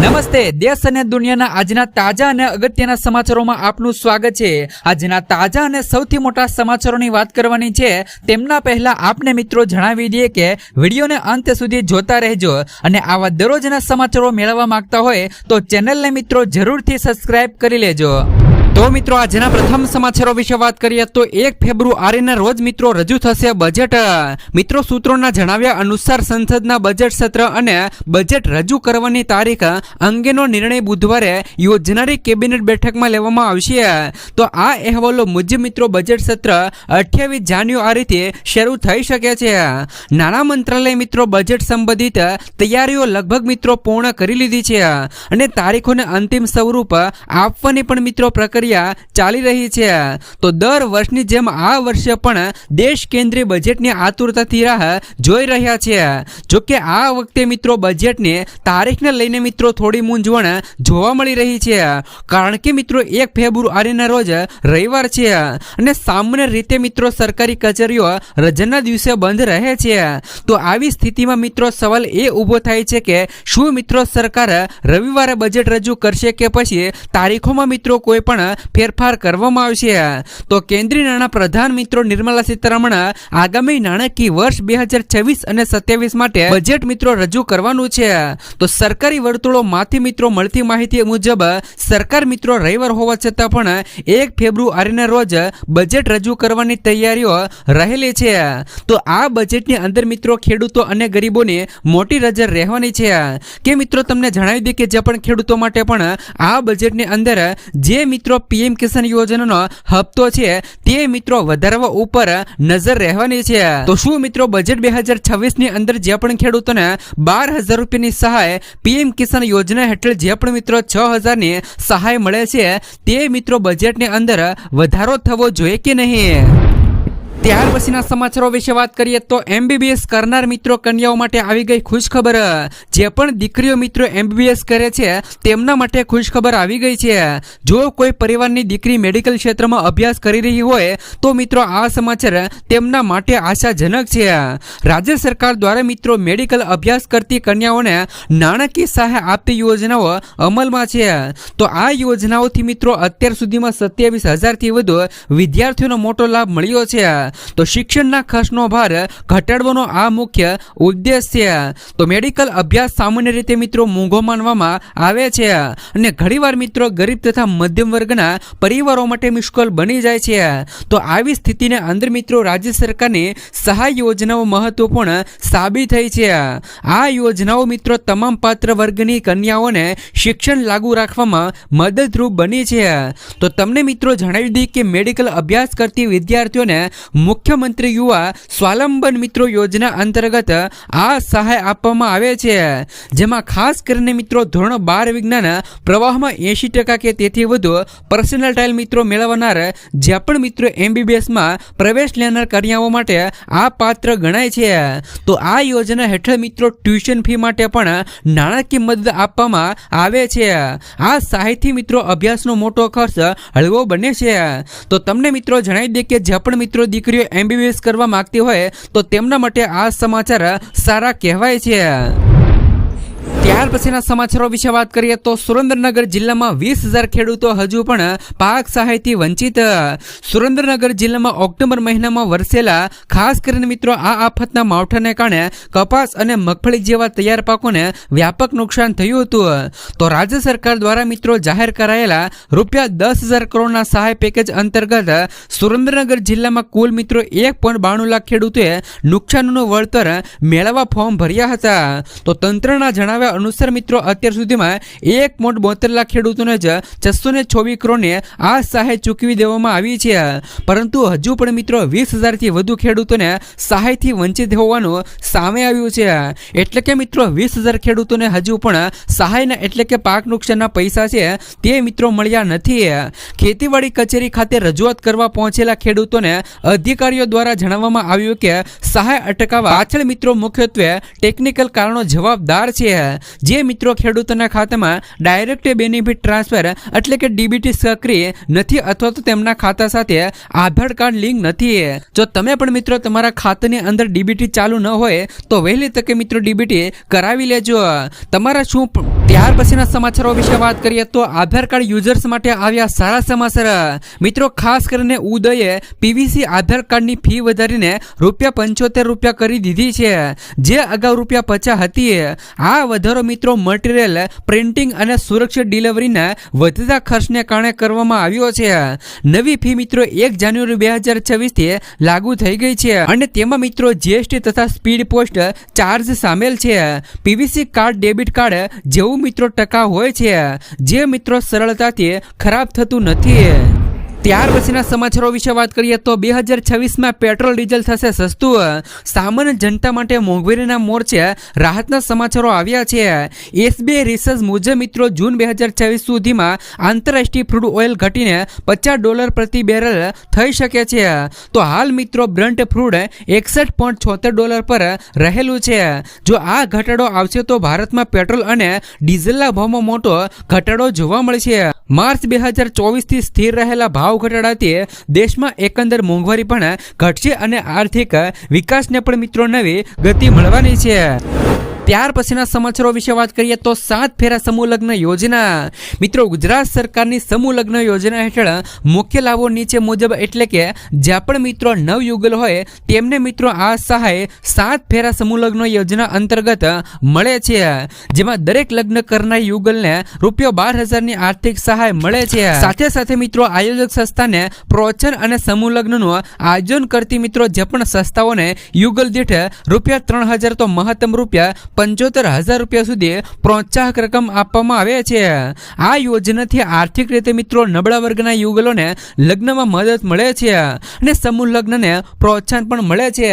નમસ્તે, દેશ અને દુનિયાના આજના તાજા અને અગત્યના સમાચારોમાં આપનું સ્વાગત છે। આજના તાજા અને સૌથી મોટા સમાચારોની વાત કરવાની છે। તેમના પહેલા આપને મિત્રો જણાવી દઈએ કે વિડીયોને અંત સુધી જોતા રહેજો અને આવા દરરોજના સમાચારો મેળવવા માંગતા હોય તો ચેનલને મિત્રો જરૂરથી સબસ્ક્રાઇબ કરી લેજો। તો મિત્રો આજના પ્રથમ સમાચારો વિશે વાત કરીએ તો 1 ફેબ્રુઆરીના રોજ મિત્રો રજૂ થશે બજેટ। મિત્રો સૂત્રોના જણાવ્યા અનુસાર સંસદના બજેટ સત્ર અને બજેટ રજૂ કરવાની તારીખ અંગેનો નિર્ણય બુધવારે યોજનારી કેબિનેટ બેઠકમાં લેવામાં આવશે। તો આ અહેવાલો મુજબ મિત્રો બજેટ સત્ર 28 જાન્યુઆરીથી શરૂ થઈ શકે છે। નાણાં મંત્રાલય મિત્રો બજેટ સંબંધિત તૈયારીઓ લગભગ મિત્રો પૂર્ણ કરી લીધી છે અને તારીખોને અંતિમ સ્વરૂપ આપવાની પણ મિત્રો પ્રક્રિયા ચાલી રહી છે। તો દર વર્ષની જેમ આ વર્ષે પણ દેશ કેન્દ્રીય બજેટની આતુરતાથી રાહ જોઈ રહ્યા છે। જોકે આ વખતે મિત્રો બજેટની તારીખને લઈને મિત્રો થોડી મૂંઝવણ જોવા મળી રહી છે, કારણ કે મિત્રો 1 ફેબ્રુઆરીના રોજ રવિવાર છે અને સામાન્ય રીતે મિત્રો સરકારી કચેરીઓ રજાના દિવસે બંધ રહે છે। તો આવી સ્થિતિમાં મિત્રો સવાલ એ ઊભો થાય છે કે શું મિત્રો સરકાર રવિવારે બજેટ રજૂ કરશે કે પછી તારીખોમાં મિત્રો કોઈ પણ ફેરફાર કરવામાં આવશે। તો કેન્દ્રીય નાણાં પ્રધાન મિત્રો નિર્મલા સીતારમણ આગામી નાણાકીય વર્ષ 2026 અને 27 માટે બજેટ મિત્રો રજૂ કરવાનું છે। તો સરકારી વર્તુળોમાંથી મિત્રો મળતી માહિતી મુજબ સરકાર મિત્રો રવિવાર હોવા છતાં પણ 1 ફેબ્રુઆરીના રોજ બજેટ રજૂ કરવાની તૈયારીઓ રહેલી છે। તો આ બજેટની અંદર મિત્રો ખેડૂતો અને ગરીબોની મોટી નજર રહેવાની છે કે મિત્રો તમને જણાવી દે કે જે પણ ખેડૂતો માટે પણ આ બજેટની અંદર જે મિત્રો પીએમ કિસાન યોજનાનો હપ્તો છે તે મિત્રો વધારવા ઉપર નજર રહેવાની છે। તો શું મિત્રો બજેટ 2026 ની અંદર જે પણ ખેડૂતોને 12,000 રૂપિયાની સહાય પીએમ કિસાન યોજના હેઠળ જે પણ મિત્રો 6,000 ની સહાય મળે છે તે મિત્રો બજેટની અંદર વધારો થવો જોઈએ કે નહીં। ત્યાર પછીના સમાચારો વિશે વાત કરીએ તો એમબીબીએસ કરનાર મિત્રો કન્યાઓ માટે આવી ગઈ ખુશખબર। જે પણ દીકરીઓ મિત્રો એમબીબીએસ કરે છે તેમના માટે ખુશખબર આવી ગઈ છે। જો કોઈ પરિવારની દીકરી મેડિકલ ક્ષેત્રમાં અભ્યાસ કરી રહી હોય તો મિત્રો આ સમાચાર તેમના માટે આશાજનક છે। રાજ્ય સરકાર દ્વારા મિત્રો મેડિકલ અભ્યાસ કરતી કન્યાઓને નાણાકીય સહાય આપતી યોજનાઓ અમલમાં છે। તો આ યોજનાઓથી મિત્રો અત્યાર સુધીમાં 27,000 થી વધુ વિદ્યાર્થીઓનો મોટો લાભ મળ્યો છે। તો શિક્ષણના ખર્ચનો ભાર ઘટાડવાનો આ મુખ્ય ઉદ્દેશ છે। તો મેડિકલ અભ્યાસ સામાન્ય રીતે મિત્રો મોંઘો માનવામાં આવે છે અને ઘણીવાર મિત્રો ગરીબ તથા મધ્યમ વર્ગના પરિવારો માટે મુશ્કેલ બની જાય છે। તો આવી સ્થિતિને અંદર મિત્રો રાજ્ય સરકારની સહાય યોજનાઓ મહત્વપૂર્ણ સાબિત થઈ છે। આ યોજનાઓ મિત્રો તમામ પાત્ર વર્ગની કન્યાઓને શિક્ષણ લાગુ રાખવામાં મદદરૂપ બની છે। તો તમને મિત્રો જણાવી દઈએ કે મેડિકલ અભ્યાસ કરતી વિદ્યાર્થીઓને મુખ્યમંત્રી યુવા સ્વાવલંબન મિત્રો યોજના અંતર્ગત આ સહાય આપવામાં આવે છે, જેમાં ખાસ કરીને મિત્રો ધોરણ 12 વિજ્ઞાન પ્રવાહમાં 80% કે તેથી વધુ પર્સન્ટાઇલ મિત્રો મેળવનાર જે પણ મિત્રો એમબીબીએસમાં પ્રવેશ લેનાર કન્યાઓ માટે આ પાત્ર ગણાય છે। તો આ યોજના હેઠળ મિત્રો ટ્યુશન ફી માટે પણ નાણાકીય મદદ આપવામાં આવે છે। આ સહાયથી મિત્રો અભ્યાસનો મોટો ખર્ચ હળવો બને છે। તો તમને મિત્રો જણાવી દે કે જે પણ મિત્રો દીકરીઓ એમબીબીએસ કરવા માંગતી હોય તો તેમના માટે આ સમાચાર સારા કહેવાય છે। ત્યાર પછીના સમાચારો વિશે વાત કરીએ તો સુરેન્દ્રનગર જિલ્લામાં 20,000 ખેડૂતો હજુ પણ પાક સહાયથી વંચિત। સુરેન્દ્રનગર જિલ્લામાં ઓક્ટોબર મહિનામાં વરસેલા ખાસ કરીને મિત્રો આ આફતના માવઠાને કારણે કપાસ અને મગફળી જેવા તૈયાર પાકોને વ્યાપક નુકસાન થયું હતું। તો રાજ્ય સરકાર દ્વારા મિત્રો જાહેર કરાયેલા ₹10,000 કરોડના સહાય પેકેજ અંતર્ગત સુરેન્દ્રનગર જિલ્લામાં કુલ મિત્રો 1.92 લાખ ખેડૂતોએ નુકસાનનું વળતર મેળવવા ફોર્મ ભર્યા હતા। તો તંત્રના જણાવ્યા અનુસાર મિત્રો અત્યાર સુધીમાં 1.72 લાખ ખેડૂતોને જ 624 કરોડની આ સહાય ચૂકવી દેવામાં આવી છે, પરંતુ હજુ પણ મિત્રો 20,000 થી વધુ ખેડૂતોને સહાયથી વંચિત હોવાનું સામે આવ્યું છે। એટલે કે મિત્રો 20,000 ખેડૂતોને હજુ પણ સહાયના એટલે કે પાક નુકસાનના પૈસા છે તે મિત્રો મળ્યા નથી। ખેતીવાડી કચેરી ખાતે રજૂઆત કરવા પહોંચેલા ખેડૂતોને અધિકારીઓ દ્વારા જણાવવામાં આવ્યું કે સહાય અટકાવવા પાછળ મિત્રો મુખ્યત્વે ટેકનિકલ કારણો જવાબદાર છે, જે મિત્રો ખેડૂતોના ખાતામાં ડાયરેક્ટ બેનિફિટ ટ્રાન્સફર એટલે કે ડીબીટી સક્રિય નથી અથવા તો તેમના ખાતા સાથે આધાર કાર્ડ લિંક નથી. જો તમે પણ મિત્રો તમારા ખાતાની અંદર ડીબીટી ચાલુ ન હોય તો વહેલી તકે મિત્રો ડીબીટી કરાવી લેજો. તમારા શું ત્યાર પછીના સમાચારો વિશે વાત કરીએ તો આધાર કાર્ડ યુઝર્સ માટે આવ્યા સારા સમાચાર. મિત્રો ખાસ કરીને ઉદયે પીવીસી આધાર કાર્ડની ફી વધારીને ₹75 કરી દીધી છે, જે અગાઉ ₹50 હતી. આ વધારો મિત્રો મટીરિયલ પ્રિન્ટિંગ અને સુરક્ષિત ડિલિવરીના વધતા ખર્ચને કારણે કરવામાં આવ્યો છે. નવી ફી મિત્રો 1 જાન્યુઆરી 2026 થી લાગુ થઈ ગઈ છે અને તેમાં મિત્રો જીએસટી તથા સ્પીડ પોસ્ટ ચાર્જ સામેલ છે. પીવીસી કાર્ડ ડેબિટ કાર્ડ જેવું મિત્રો ટકા હોય છે, જે મિત્રો સરળતાથી ખરાબ થતું નથી. ત્યાર પછીના સમાચારો વિશે વાત કરીએ તો 2026માં પેટ્રોલ ડીઝલ થશે સસ્તું. સામાન્ય જનતા માટે મોંઘવારીના મોરચે રાહતના સમાચારો આવ્યા છે. એસબીઆઈ રિસર્ચ મુજબ મિત્રો જૂન 2026 સુધીમાં આંતરરાષ્ટ્રીય ક્રૂડ ઓઇલ ઘટીને $50 પ્રતિ બેરલ થઈ શકે છે. તો હાલ મિત્રો બ્રન્ટ ક્રૂડ $61.76 પર રહેલું છે. જો આ ઘટાડો આવશે તો ભારતમાં પેટ્રોલ અને ડીઝલના ભાવમાં મોટો ઘટાડો જોવા મળશે. માર્ચ 2024 થી સ્થિર રહેલા ભાવ ઘટાડાથી દેશમાં એકંદર મોંઘવારી પણ ઘટશે અને આર્થિક વિકાસને પણ મિત્રો નવી ગતિ મળવાની છે. ત્યાર પછીના સમાચારો વિશે વાત કરીએ તો 7 ફેરા સમૂહ લગ્ન યોજના. મિત્રો ગુજરાત સરકારની સમૂહ લગ્ન યોજના હેઠળ મુખ્ય લાભો નીચે મુજબ એટલે કે જ્યાં પણ મિત્રો નવયુગલ હોય તેમને મિત્રો આ સહાય 7 ફેરા સમૂહ લગ્ન યોજના અંતર્ગત મળે છે, જેમાં દરેક લગ્ન કરનાર યુગલને ₹12,000 ની આર્થિક સહાય મળે છે. સાથે સાથે મિત્રો આયોજક સંસ્થાને પ્રોત્સાહન અને સમૂહ લગ્નનું આયોજન કરતી મિત્રો જે પણ સંસ્થાઓને યુગલ દીઠ ₹3,000 તો મહત્તમ ₹75,000 સુધી પ્રોત્સાહક રકમ આપવામાં આવે છે. આ યોજનાથી આર્થિક રીતે મિત્રો નબળા વર્ગના યુગલોને લગ્નમાં મદદ મળે છે અને સમૂહ લગ્નને પ્રોત્સાહન પણ મળે છે.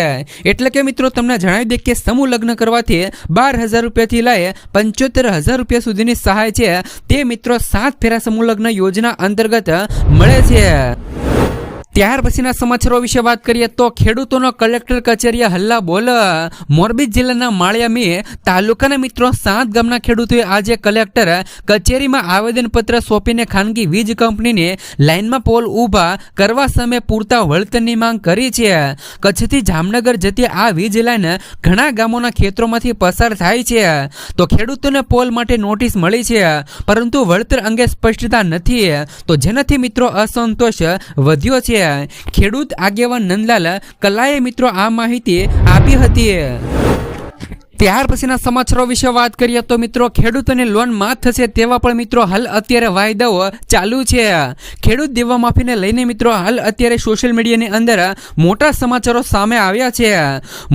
એટલે કે મિત્રો તમને જણાવી દે કે સમૂહ લગ્ન કરવાથી ₹12,000 થી લઈ ₹75,000 સુધીની સહાય છે તે મિત્રો 7 ફેરા સમૂહ લગ્ન યોજના અંતર્ગત મળે છે. ત્યાર પછીના સમાચારો વિશે વાત કરીએ તો ખેડૂતોનો કલેક્ટર કચેરીએ હલ્લા બોલ. મોરબી જિલ્લાના માળિયામી તાલુકાના મિત્રો 7 ગામના ખેડૂતોએ આજે કલેક્ટર કચેરીમાં આવેદનપત્ર સોંપીને ખાનગી વીજ કંપનીની લાઇનમાં પોલ ઊભા કરવા સામે પૂરતા વળતરની માંગ કરી છે. કચ્છથી જામનગર જતી આ વીજ લાઇન ઘણા ગામોના ખેતરોમાંથી પસાર થાય છે, તો ખેડૂતોને પોલ માટે નોટિસ મળી છે, પરંતુ વળતર અંગે સ્પષ્ટતા નથી, તો જેનાથી મિત્રો અસંતોષ વધ્યો છે. ખેડૂત આગેવાન નંદલાલ કલાએ મિત્રો આ માહિતી આપી હતી. ત્યાર પછીના સમાચારો વિશે વાત કરીએ તો મિત્રો ખેડૂતોને લોન માફ થશે તેવા પણ મિત્રો હાલ અત્યારે વાયદાઓ ચાલુ છે. ખેડૂત દેવા માફીને લઈને મિત્રો હાલ અત્યારે સોશિયલ મીડિયાની અંદર મોટા સમાચારો સામે આવ્યા છે.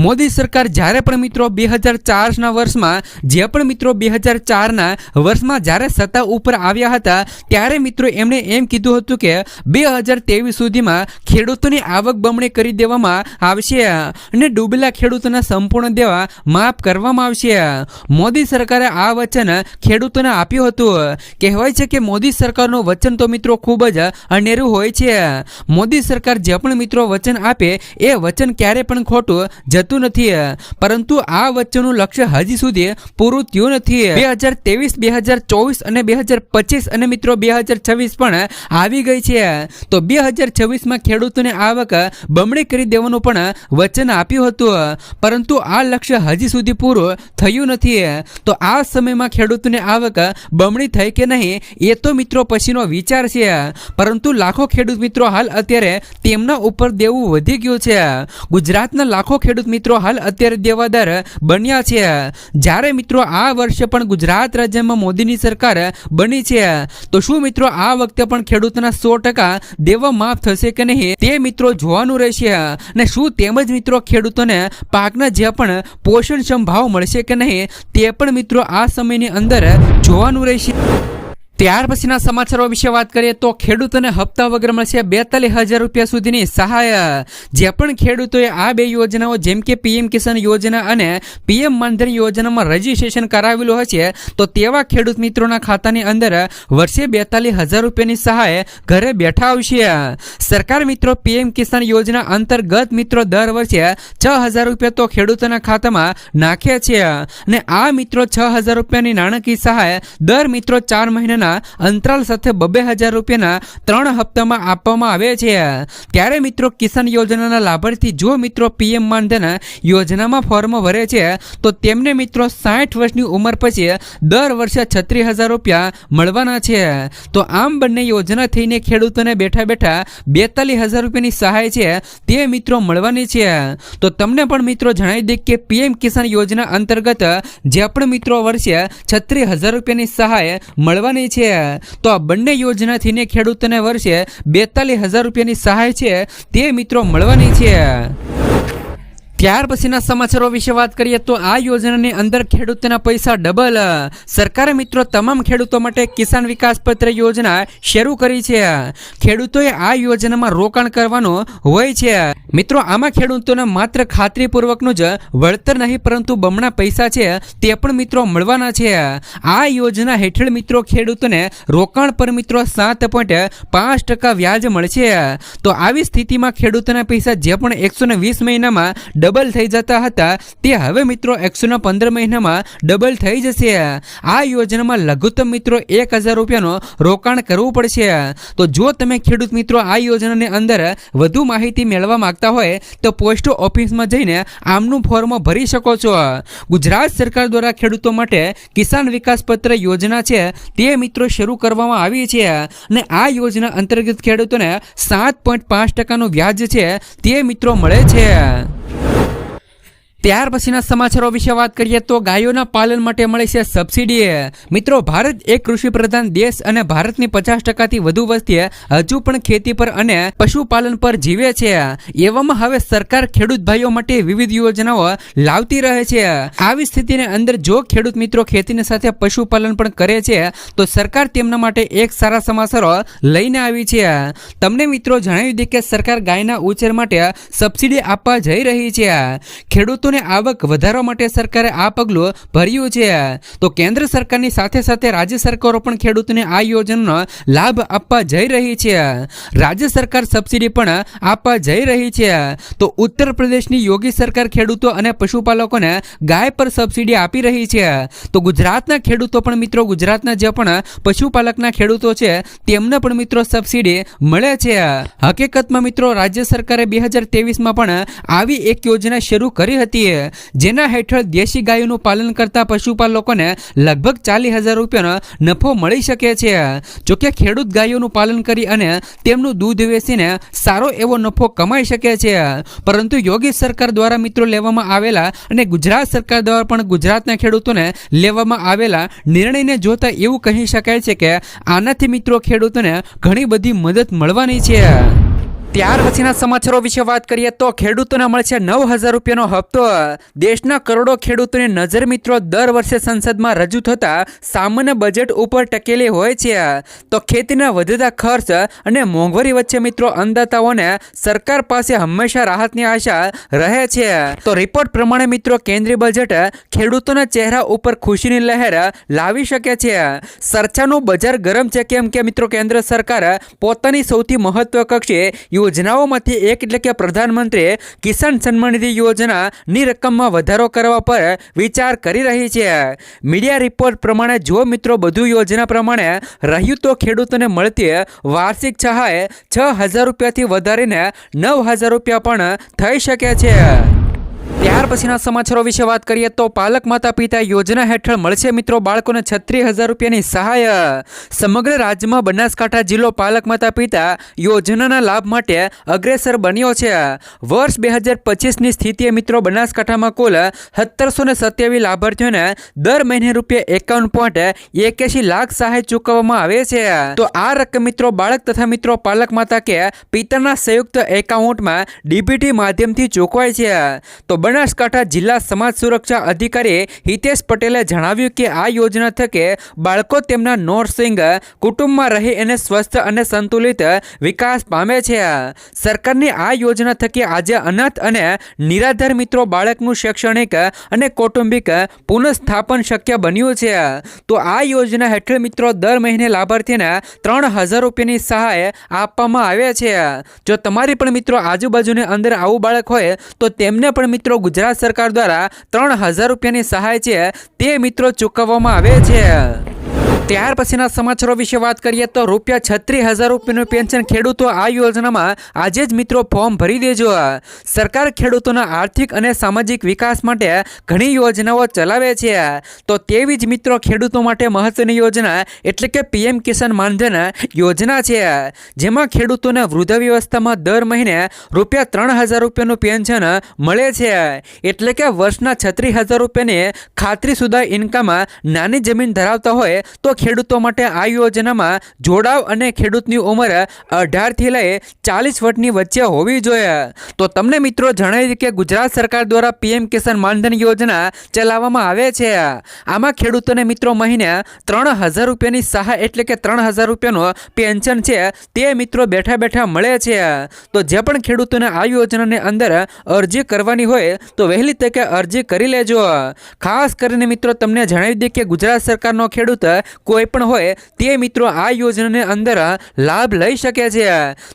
મોદી સરકાર જ્યારે પણ મિત્રો 2004ના વર્ષમાં જે પણ મિત્રો 2004ના વર્ષમાં જ્યારે સત્તા ઉપર આવ્યા હતા ત્યારે મિત્રો એમણે એમ કીધું હતું કે 2023 સુધીમાં ખેડૂતોની આવક બમણી કરી દેવામાં આવશે અને ડૂબેલા ખેડૂતોના સંપૂર્ણ દેવા માફ કરવામાં આવશે. મોદી સરકારે આ વચન ખેડૂતોને આપ્યું હતું. કહેવાય છે કે મોદી સરકારનું વચન તો મિત્રો ખૂબ જ અનેરું હોય છે. મોદી સરકાર જે પણ મિત્રો વચન આપે એ વચન ક્યારે પણ ખોટું જતું નથી, પરંતુ આ વચનનું લક્ષ્ય હજી સુધી પૂરું થયું નથી. 2023, 2024 અને 2025 અને મિત્રો 2026 પણ આવી ગઈ છે, તો 2026માં ખેડૂતોને આવક બમણી કરી દેવાનું પણ વચન આપ્યું હતું, પરંતુ આ લક્ષ્ય હજી સુધી પૂરું થયું નથી. તો આ સમયમાં ખેડૂતોની આવક બમણી થઈ કે નહીં એ તો મિત્રો પછીનો વિચાર છે, પરંતુ લાખો ખેડૂત મિત્રો હાલ અત્યારે તેમના ઉપર દેવું વધી ગયું છે. ગુજરાતના લાખો ખેડૂત મિત્રો હાલ અત્યારે દેવાદાર બન્યા છે. જ્યારે મિત્રો આ વર્ષે પણ ગુજરાત રાજ્યમાં મોદીની સરકાર બની છે, તો શું મિત્રો આ વખતે પણ ખેડૂતોના 100% દેવા માફ થશે કે નહીં તે મિત્રો જોવાનું રહેશે, અને શું તેમજ મિત્રો ખેડૂતોને પાકના જે પણ પોષણક્ષમ ભાવ મળશે કે નહીં તે પણ મિત્રો આ સમયની અંદર જોવાનું રહેશે. ત્યાર પછીના સમાચારો વિશે વાત કરીએ તો ખેડૂતોને હપ્તા વગર મળશે 42,000 રૂપિયા સુધીની સહાય। જે પણ ખેડૂતોએ આ બે યોજનાઓ જેમ કે પીએમ કિસાન યોજના અને પીએમ માનધન યોજનામાં રજીસ્ટ્રેશન કરાવેલું હશે તો તેવા ખેડૂત મિત્રોના ખાતાની અંદર વર્ષે 42,000 રૂપિયાની સહાય ઘરે બેઠા આવશે। સરકાર મિત્રો પીએમ કિસાન યોજના અંતર્ગત મિત્રો દર વર્ષે 6,000 રૂપિયા તો ખેડૂતોના ખાતામાં નાખે છે અને આ મિત્રો 6,000 રૂપિયાની નાણાકીય સહાય દર મિત્રો 4 મહિનાના અંતરાલ સાથે 2,000 રૂપિયાના 3 હપ્તામાં આપવામાં આવે છે। ત્યારે મિત્રો કિસાન યોજનાના લાભાર્થી જો મિત્રો પીએમ માનધન યોજનામાં ફોર્મ ભરે છે તો તેમને મિત્રો 60 વર્ષની ઉંમર પછી દર વર્ષે 36,000 રૂપિયા મળવાના છે। તો આમ બંને યોજના થઈને ખેડૂતોને બેઠા બેઠા 42,000 રૂપિયાની સહાય છે તે મિત્રો મળવાની છે। તો તમને પણ મિત્રો જણાવી દે કે પીએમ કિસાન યોજના અંતર્ગત જે પણ મિત્રો વર્ષે 36,000 રૂપિયાની સહાય મળવાની છે તો આ બંને યોજનાથી ને ખેડૂતોને વર્ષે 42,000 રૂપિયાની સહાય છે તે મિત્રો મળવાની છે। ત્યાર પછીના સમાચારો વિશે વાત કરીએ તો આ યોજનાની અંદર ખેડૂતોના પૈસા ડબલ। સરકારે મિત્રો તમામ ખેડૂતો માટે કિસાન વિકાસ પત્ર યોજના શરૂ કરી છે। ખેડૂતોએ આ યોજનામાં રોકાણ કરવાનું હોય છે મિત્રો। આમાં ખેડૂતોને માત્ર ખાતરીપૂર્વકનું જ વળતર નહીં પરંતુ બમણા પૈસા છે તે પણ મિત્રો મળવાના છે। આ યોજના હેઠળ મિત્રો ખેડૂતોને રોકાણ પર મિત્રો 7.5% વ્યાજ મળશે। તો આવી સ્થિતિમાં ખેડૂતોના પૈસા જે પણ 120 મહિનામાં ડબલ થઈ જતા હતા તે હવે મિત્રો 115 મહિનામાં ડબલ થઈ જશે। આ યોજનામાં લઘુત્તમ મિત્રો 1,000 રૂપિયાનું રોકાણ કરવું પડશે। તો જો તમે ખેડૂત મિત્રો આ યોજનાની અંદર વધુ માહિતી મેળવવા માંગતા હોય તો પોસ્ટ ઓફિસમાં જઈને આમનું ફોર્મ ભરી શકો છો। ગુજરાત સરકાર દ્વારા ખેડૂતો માટે કિસાન વિકાસ પત્ર યોજના છે તે મિત્રો શરૂ કરવામાં આવી છે અને આ યોજના અંતર્ગત ખેડૂતોને 7.5%નું વ્યાજ છે તે મિત્રો મળે છે। ત્યાર પછીના સમાચારો વિશે વાત કરીએ તો ગાયોના પાલન માટે મળે છે સબસિડી। મિત્રો ભારત એક કૃષિ પ્રધાન દેશ અને ભારતની 50%થી વધુ વસ્તી હજુ પણ ખેતી પર અને પશુપાલન પર જીવે છે। એવામાં હવે સરકાર ખેડૂત ભાઈઓ માટે વિવિધ યોજનાઓ લાવતી રહે છે। આવી સ્થિતિની અંદર જો ખેડૂત મિત્રો ખેતીની સાથે પશુપાલન પણ કરે છે તો સરકાર તેમના માટે એક સારા સમાચારો લઈને આવી છે। તમને મિત્રો જણાવી દે કે સરકાર ગાયના ઉછેર માટે સબસિડી આપવા જઈ રહી છે। ખેડૂતો આવક વધારવા માટે સરકારે આ પગલું ભર્યું છે। તો કેન્દ્ર સરકારની સાથે સાથે રાજ્ય સરકારો પણ ખેડૂતોને આ યોજનાનો લાભ આપવા જઈ રહી છે। રાજ્ય સરકાર સબસિડી પણ આપવા જઈ રહી છે। તો ઉત્તર પ્રદેશની યોગી સરકાર ખેડૂતો અને પશુપાલકોને ગાય પર સબસિડી આપી રહી છે। તો ગુજરાતના ખેડૂતો પણ મિત્રો ગુજરાતના જે પણ પશુપાલકના ખેડૂતો છે તેમને પણ મિત્રો સબસિડી મળે છે। હકીકતમાં મિત્રો રાજ્ય સરકારે 2023માં પણ આવી એક યોજના શરૂ કરી હતી જેના હેઠળ દેશી ગાયોનું પાલન કરતા પશુપાલકોને લગભગ 40,000 રૂપિયાનો નફો મળી શકે છે। જોકે ખેડૂત ગાયોનું પાલન કરી અને તેમનું દૂધ વેચીને સારો એવો નફો કમાઈ શકે છે। પરંતુ યોગી સરકાર દ્વારા મિત્રો લેવામાં આવેલા અને ગુજરાત સરકાર દ્વારા પણ ગુજરાતના ખેડૂતોને લેવામાં આવેલા નિર્ણયને જોતા એવું કહી શકાય છે કે આનાથી મિત્રો ખેડૂતોને ઘણી બધી મદદ મળવાની છે। ત્યાર પછીના સમાચારો વિશે વાત કરીએ તો ખેડૂતોને મળશે 9,000 રૂપિયાનો હપ્તો। દેશના કરોડો ખેડૂતોની નજર મિત્રો દર વર્ષે સંસદમાં રજૂ થતા સામાન્ય બજેટ ઉપર ટકેલી હોય છે। તો ખેતીના વધતા ખર્ચ અને મોંઘવારી વચ્ચે મિત્રો અન્નદાતાઓને સરકાર પાસે હંમેશા રાહતની આશા રહે છે। તો રિપોર્ટ પ્રમાણે મિત્રો કેન્દ્રીય બજેટ ખેડૂતોના ચહેરા ઉપર ખુશીની લહેર લાવી શકે છે। ચર્ચાનું બજાર ગરમ છે કેમ કે મિત્રો કેન્દ્ર સરકાર પોતાની સૌથી મહત્વાકાંક્ષી યોજનાઓમાંથી એક એટલે કે પ્રધાનમંત્રી કિસાન સન્માન નિધિ યોજનાની રકમમાં વધારો કરવા પર વિચાર કરી રહી છે। મીડિયા રિપોર્ટ પ્રમાણે જો મિત્રો બધું યોજના પ્રમાણે રહ્યું તો ખેડૂતોને મળતી વાર્ષિક સહાય 6,000 રૂપિયાથી વધારીને 9,000 રૂપિયા પણ થઈ શકે છે। ત્યાર પછીના સમાચારો વિશે વાત કરીએ તો પાલક માતા પિતા યોજના હેઠળ મળશે મિત્રો બાળકોને 36,000 રૂપિયાની સહાય। સમગ્ર રાજ્યમાં બનાસકાંઠા જિલ્લો પાલક માતા પિતા યોજનાના લાભ માટે અગ્રેસર બન્યો છે। વર્ષ 2025ની સ્થિતિએ મિત્રો બનાસકાંઠામાં કુલ 1727 લાભાર્થીઓને દર મહિને ₹51.81 લાખ સહાય ચૂકવવામાં આવે છે। તો આ રકમ મિત્રો બાળક તથા મિત્રો પાલક માતા કે પિતાના સંયુક્ત એકાઉન્ટમાં ડીબીટી માધ્યમથી ચૂકવાય છે। તો બનાસકાંઠા બનાસકાંઠા જિલ્લા સમાજ સુરક્ષા અધિકારી હિતેશ પટેલે જણાવ્યું કે આ યોજના થકે બાળકો તેમના નર્સિંગ કુટુંબમાં રહી અને સ્વસ્થ અને સંતુલિત વિકાસ પામે છે. સરકારની આ યોજના થકી આજે અનાથ અને નિરાધાર મિત્રો બાળકનું શૈક્ષણિક અને કૌટુંબિક પુનઃસ્થાપન શક્ય બન્યું છે. તો આ યોજના હેઠળ મિત્રો દર મહિને લાભાર્થીને 3,000 રૂપિયાની સહાય આપવામાં આવે છે. જો તમારી પણ મિત્રો આજુબાજુની અંદર આવું બાળક હોય તો તેમને પણ મિત્રો ગુજરાત સરકાર દ્વારા 3,000 રૂપિયાની સહાય છે તે મિત્રો ચૂકવવામાં આવે છે. ત્યાર પછીના સમાચારો વિશે વાત કરીએ તો ₹36,000 રૂપિયાનું પેન્શન ખેડૂતો આ યોજનામાં આજે જ મિત્રો ફોર્મ ભરી દેજો. સરકાર ખેડૂતોના આર્થિક અને સામાજિક વિકાસ માટે ઘણી યોજનાઓ ચલાવે છે. તો તેવી જ મિત્રો ખેડૂતો માટે મહત્વની યોજના એટલે કે PM કિસાન માનધન યોજના છે, જેમાં ખેડૂતોને વૃદ્ધાવસ્થામાં દર મહિને ₹3,000 રૂપિયાનું પેન્શન મળે છે. એટલે કે વર્ષના 36,000 રૂપિયાની ખાતરીશુદા ઇન્કમ નાની જમીન ધરાવતા હોય તો ખેડૂતો માટે આ યોજનામાં જોડાવ અને ખેડૂતની ઉંમર 18થી લઈ 40 વર્ષની વચ્ચે હોવી જોઈએ. તો તમને મિત્રો જણાવી કે ગુજરાત સરકાર દ્વારા PM કિસાન માનધન યોજના ચલાવવામાં આવે છે. આમાં ખેડૂતોને મિત્રો મહિને 3,000 રૂપિયાની સહાય એટલે કે 3,000 રૂપિયાનું પેન્શન છે તે મિત્રો બેઠા બેઠા મળે છે. તો જે પણ ખેડૂતોને આ યોજનાની અંદર અરજી કરવાની હોય તો વહેલી તકે અરજી કરી લેજો. ખાસ કરીને મિત્રો તમને જણાવી દઈએ કે ગુજરાત સરકારનો ખેડૂત કોઈ પણ હોય તે મિત્રો આ યોજનાની અંદર લાભ લઈ શકે છે.